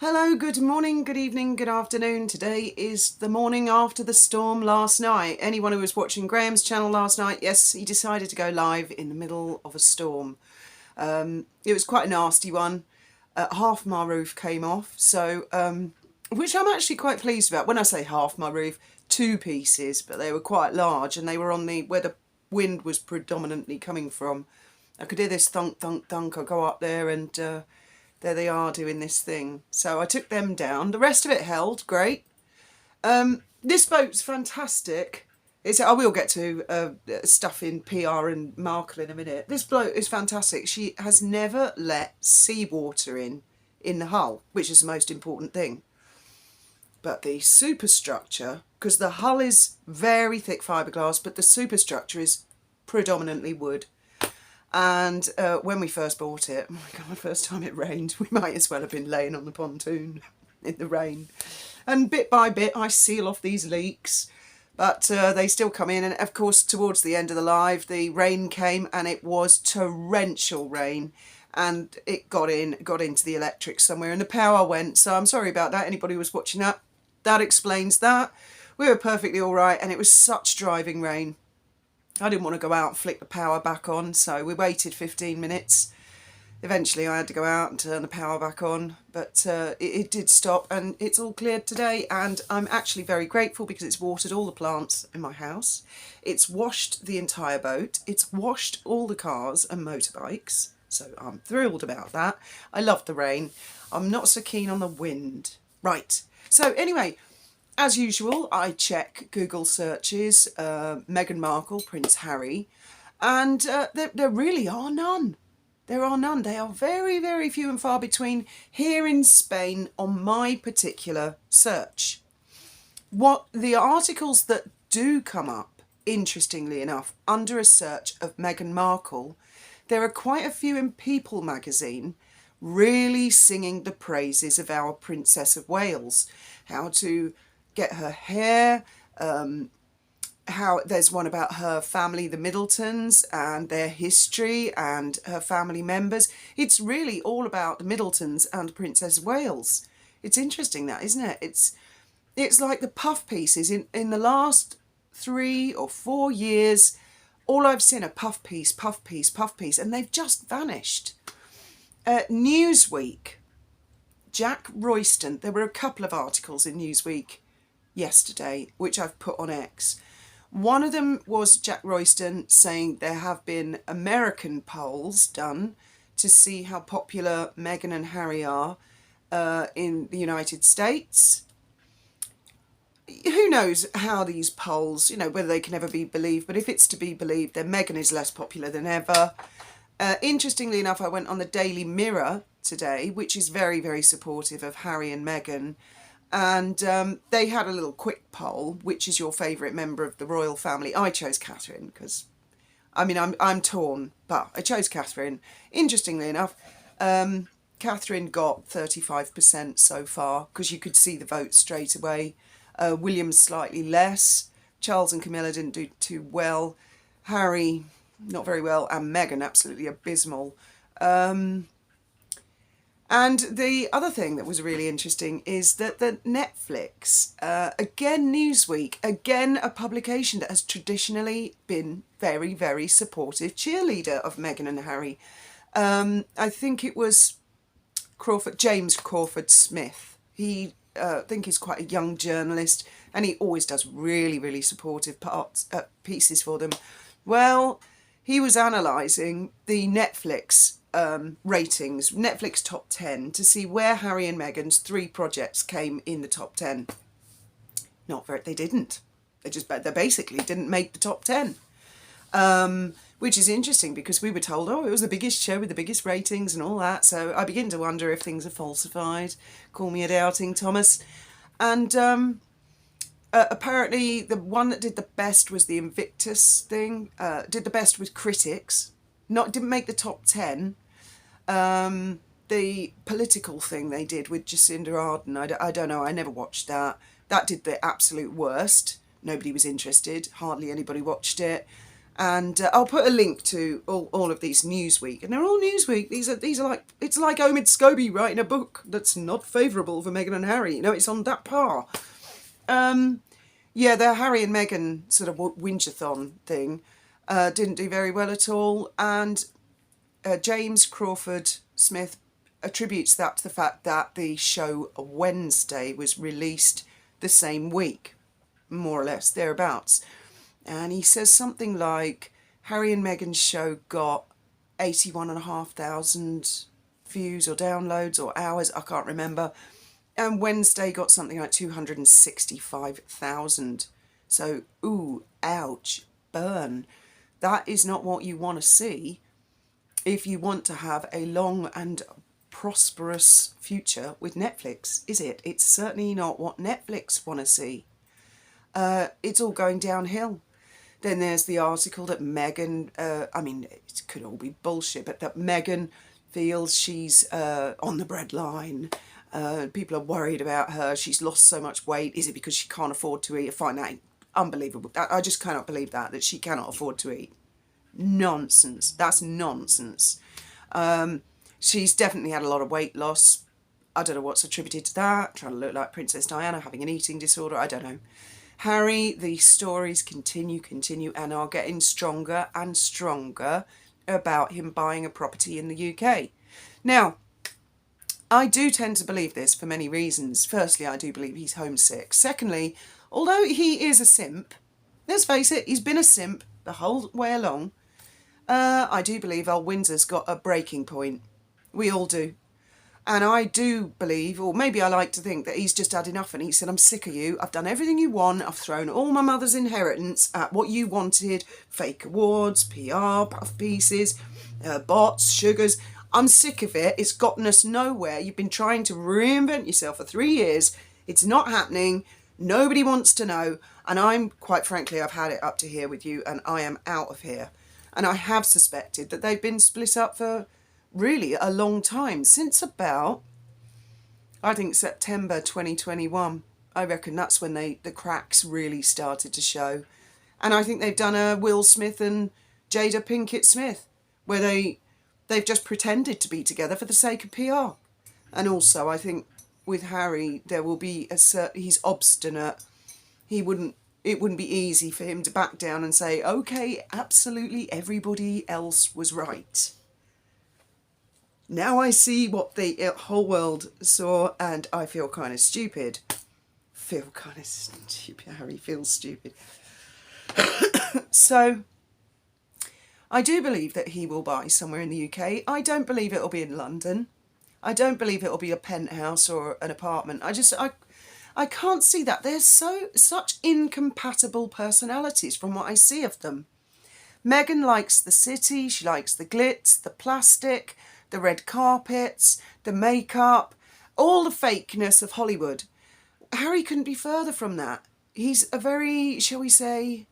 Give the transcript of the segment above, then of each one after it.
Hello, good morning, good evening, good afternoon. Today is the morning after the storm last night. Anyone who was watching Graham's channel last night, yes, he decided to go live in the middle of a storm. It was quite a nasty one. Half my roof came off, which I'm actually quite pleased about. When I say half my roof, two pieces, but they were quite large and they were on where the wind was predominantly coming from. I could hear this thunk, thunk, thunk. I go up there and there they are doing this thing. So I took them down. The rest of it held, great. This boat's fantastic. I will get to stuff in PR and Markle in a minute. This boat is fantastic. She has never let seawater in the hull, which is the most important thing. But the superstructure, because the hull is very thick fiberglass, but the superstructure is predominantly wood. And when we first bought it, oh my God, the first time it rained, we might as well have been laying on the pontoon in the rain. And bit by bit, I seal off these leaks, but they still come in. And of course, towards the end of the live, the rain came and it was torrential rain. And it got into the electrics somewhere and the power went. So I'm sorry about that. Anybody who was watching that, that explains that. We were perfectly all right and it was such driving rain. I didn't want to go out and flick the power back on, so we waited 15 minutes. Eventually I had to go out and turn the power back on, but it did stop and it's all cleared today, and I'm actually very grateful because it's watered all the plants in my house. It's washed the entire boat. It's washed all the cars and motorbikes, so I'm thrilled about that. I love the rain. I'm not so keen on the wind. Right, so anyway, as usual, I check Google searches, Meghan Markle, Prince Harry, and there really are none. There are none. They are very, very few and far between here in Spain on my particular search. What the articles that do come up, interestingly enough, under a search of Meghan Markle, there are quite a few in People magazine really singing the praises of our Princess of Wales, how to get her hair, how there's one about her family, the Middletons, and their history and her family members. It's really all about the Middletons and Princess of Wales. It's interesting that, isn't it? It's like the puff pieces in the last 3 or 4 years. All I've seen are puff piece, puff piece, puff piece, and they've just vanished. Newsweek, Jack Royston. There were a couple of articles in Newsweek yesterday, which I've put on X. One of them was Jack Royston saying there have been American polls done to see how popular Meghan and Harry are in the United States. Who knows how these polls, whether they can ever be believed, but if it's to be believed, then Meghan is less popular than ever. Interestingly enough, I went on the Daily Mirror today, which is very, very supportive of Harry and Meghan. And they had a little quick poll, which is your favourite member of the royal family. I chose Catherine because, I'm torn, but I chose Catherine. Interestingly enough, Catherine got 35% so far because you could see the vote straight away. William slightly less. Charles and Camilla didn't do too well. Harry, not very well. And Meghan, absolutely abysmal. And the other thing that was really interesting is that the Netflix, again Newsweek, again a publication that has traditionally been very, very supportive cheerleader of Meghan and Harry. I think it was James Crawford Smith. He, I think he's quite a young journalist and he always does really, really supportive pieces for them. Well, he was analysing the Netflix ratings, Netflix top 10, to see where Harry and Meghan's 3 projects came in the top 10. They didn't. They basically didn't make the top 10. Which is interesting because we were told, it was the biggest show with the biggest ratings and all that. So I begin to wonder if things are falsified. Call me a doubting Thomas. And apparently the one that did the best was the Invictus thing. Did the best with critics. Didn't make the top 10. The political thing they did with Jacinda Ardern, I don't know, I never watched that. That did the absolute worst. Nobody was interested, hardly anybody watched it. And I'll put a link to all of these Newsweek, and they're all Newsweek. These are like, it's like Omid Scobie writing a book that's not favourable for Meghan and Harry. You know, it's on that par. Yeah, the Harry and Meghan sort of whinge-a-thon thing didn't do very well at all, and James Crawford Smith attributes that to the fact that the show Wednesday was released the same week, more or less, thereabouts. And he says something like Harry and Meghan's show got 81,500 views or downloads or hours, I can't remember. And Wednesday got something like 265,000. So, ooh, ouch, burn. That is not what you want to see if you want to have a long and prosperous future with Netflix, is it? It's certainly not what Netflix want to see. It's all going downhill. Then there's the article that Meghan, I mean, it could all be bullshit, but that Meghan feels she's on the breadline. People are worried about her. She's lost so much weight. Is it because she can't afford to eat? I find that unbelievable. I just cannot believe that she cannot afford to eat. Nonsense. That's nonsense. She's definitely had a lot of weight loss. I don't know what's attributed to that. Trying to look like Princess Diana, having an eating disorder. I don't know. Harry, the stories continue and are getting stronger and stronger about him buying a property in the UK. Now, I do tend to believe this for many reasons. Firstly, I do believe he's homesick. Secondly, although he is a simp, let's face it, he's been a simp the whole way along, I do believe old Windsor's got a breaking point. We all do. And I do believe, or maybe I like to think, that he's just had enough and he said, I'm sick of you. I've done everything you want. I've thrown all my mother's inheritance at what you wanted. Fake awards, PR, puff pieces, bots, sugars. I'm sick of it. It's gotten us nowhere. You've been trying to reinvent yourself for 3 years. It's not happening. Nobody wants to know. And I'm, quite frankly, I've had it up to here with you and I am out of here. And I have suspected that they've been split up for really a long time, since about, I think, September 2021. I reckon that's when the cracks really started to show. And I think they've done a Will Smith and Jada Pinkett Smith, where they've just pretended to be together for the sake of PR. And also, I think with Harry, there will be he's obstinate. It wouldn't be easy for him to back down and say, okay, absolutely everybody else was right. Now I see what the whole world saw and I feel kind of stupid. Harry feels stupid. So, I do believe that he will buy somewhere in the UK. I don't believe it'll be in London. I don't believe it'll be a penthouse or an apartment. I can't see that. They're such incompatible personalities from what I see of them. Meghan likes the city, she likes the glitz, the plastic, the red carpets, the makeup, all the fakeness of Hollywood. Harry couldn't be further from that. He's a very, shall we say,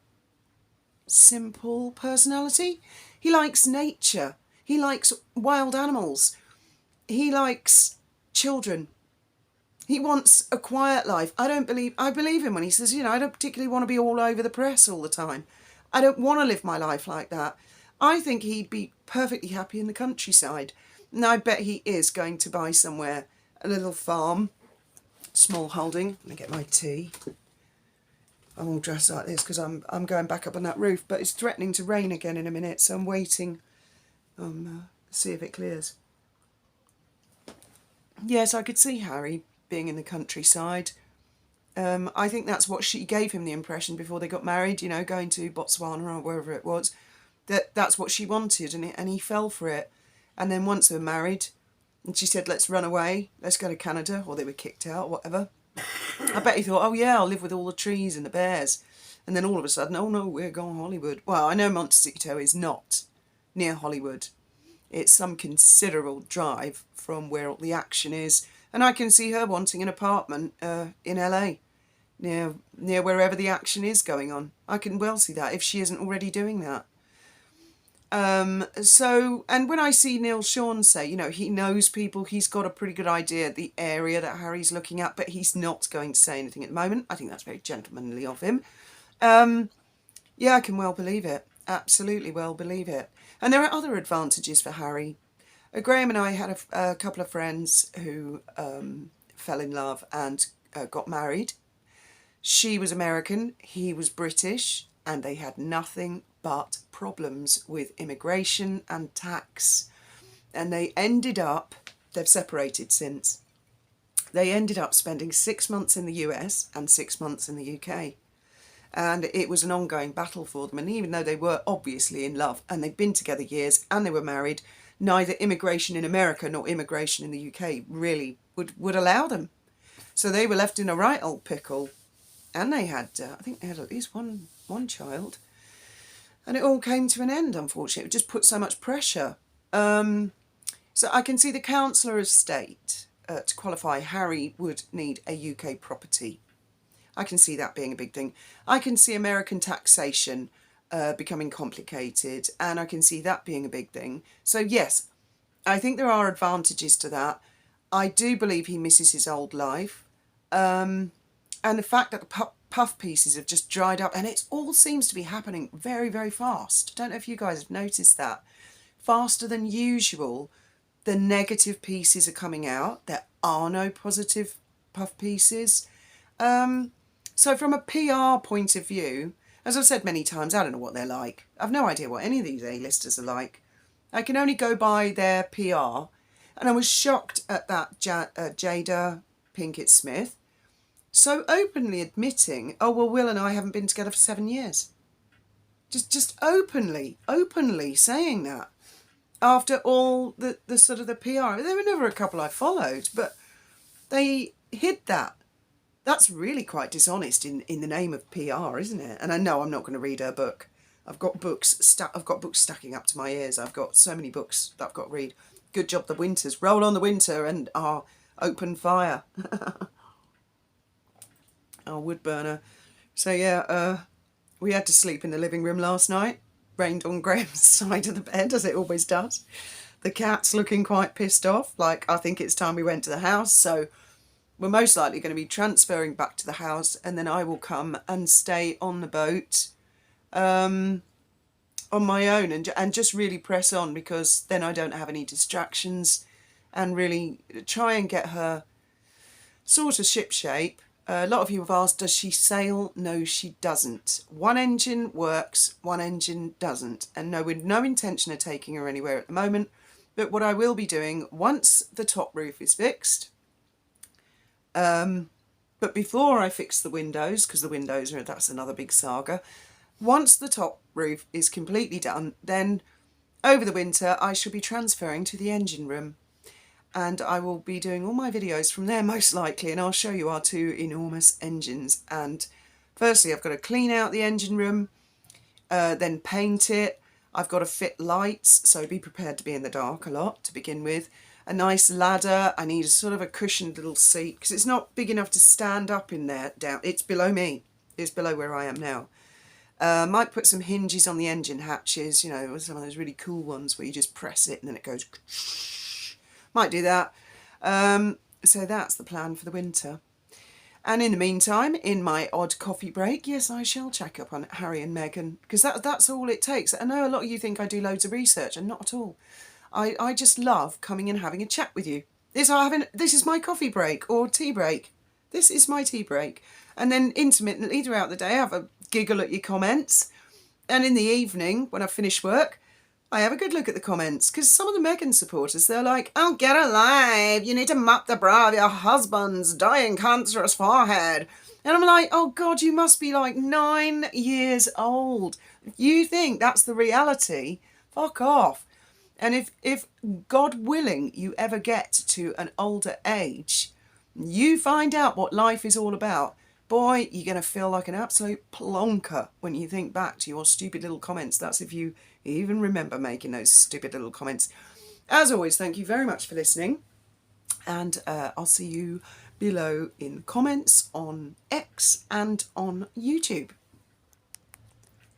simple personality. He likes nature. He likes wild animals. He likes children. He wants a quiet life. I believe him when he says, I don't particularly want to be all over the press all the time. I don't want to live my life like that. I think he'd be perfectly happy in the countryside. And I bet he is going to buy somewhere, a little farm, small holding. Let me get my tea. I'm all dressed like this because I'm going back up on that roof, but it's threatening to rain again in a minute, so I'm waiting. See if it clears. Yes, I could see Harry being in the countryside. I think that's what she gave him the impression before they got married, going to Botswana or wherever it was. That's what she wanted, and he fell for it. And then once they were married, and she said, let's run away, let's go to Canada, or they were kicked out, whatever. I bet he thought, oh yeah, I'll live with all the trees and the bears. And then all of a sudden, oh no, we're going to Hollywood. Well, I know Montecito is not near Hollywood. It's some considerable drive from where all the action is. And I can see her wanting an apartment in LA, near wherever the action is going on. I can well see that, if she isn't already doing that. And when I see Neil Sean say, he knows people, he's got a pretty good idea of the area that Harry's looking at, but he's not going to say anything at the moment. I think that's very gentlemanly of him. Yeah, I can well believe it. absolutely well believe it. And there are other advantages for Harry. Graham and I had a couple of friends who fell in love and got married. She was American, he was British, and they had nothing but problems with immigration and tax. And they ended up, they've separated since, they ended up spending 6 months in the US and 6 months in the UK. And it was an ongoing battle for them. And even though they were obviously in love and they'd been together years and they were married, neither immigration in America nor immigration in the UK really would allow them. So they were left in a right old pickle. And they had, I think they had at least one child. And it all came to an end, unfortunately. It just put so much pressure. So I can see the Councillor of State, to qualify, Harry would need a UK property. I can see that being a big thing. I can see American taxation becoming complicated, and I can see that being a big thing. So yes, I think there are advantages to that. I do believe he misses his old life. And the fact that the puff pieces have just dried up, and it all seems to be happening very, very fast. I don't know if you guys have noticed that. Faster than usual, the negative pieces are coming out. There are no positive puff pieces. So from a PR point of view, as I've said many times, I don't know what they're like. I've no idea what any of these A-listers are like. I can only go by their PR. And I was shocked at that Jada Pinkett Smith so openly admitting, oh, well, Will and I haven't been together for 7 years. Just openly saying that. After all the sort of the PR. There were never a couple I followed, but they hid that. That's really quite dishonest in the name of PR, isn't it? And I know I'm not going to read her book. I've got books stacking up to my ears. I've got so many books that I've got to read. Good job the winters. Roll on the winter and our open fire. Our wood burner. So yeah, we had to sleep in the living room last night. Rained on Graham's side of the bed, as it always does. The cat's looking quite pissed off. Like, I think it's time we went to the house. So we're most likely going to be transferring back to the house, and then I will come and stay on the boat on my own and just really press on, because then I don't have any distractions, and really try and get her sort of shipshape. A lot of you have asked, does she sail? No, she doesn't. One engine works, one engine doesn't. And no, with no intention of taking her anywhere at the moment. But what I will be doing once the top roof is fixed, but before I fix the windows, because the windows are, that's another big saga. Once the top roof is completely done, then over the winter I shall be transferring to the engine room. And I will be doing all my videos from there most likely, and I'll show you our two enormous engines. And firstly, I've got to clean out the engine room, then paint it. I've got to fit lights, so be prepared to be in the dark a lot to begin with. A nice ladder. I need a sort of a cushioned little seat, because it's not big enough to stand up in there. Down, it's below me. It's below where I am now. Might put some hinges on the engine hatches, you know, some of those really cool ones where you just press it and then it goes. Might do that. So that's the plan for the winter. And in the meantime, in my odd coffee break, yes, I shall check up on Harry and Meghan, because that's all it takes. I know a lot of you think I do loads of research, and not at all. I just love coming and having a chat with you. This is my coffee break or tea break. This is my tea break. And then intermittently throughout the day, I have a giggle at your comments. And in the evening, when I finish work, I have a good look at the comments, because some of the Meghan supporters, they're like, oh, get alive, you need to mop the brow of your husband's dying cancerous forehead. And I'm like, oh God, you must be like 9 years old. If you think that's the reality, fuck off. And if God willing, you ever get to an older age, you find out what life is all about, boy, you're going to feel like an absolute plonker when you think back to your stupid little comments. That's if you even remember making those stupid little comments. As always, thank you very much for listening. And I'll see you below in comments on X and on YouTube.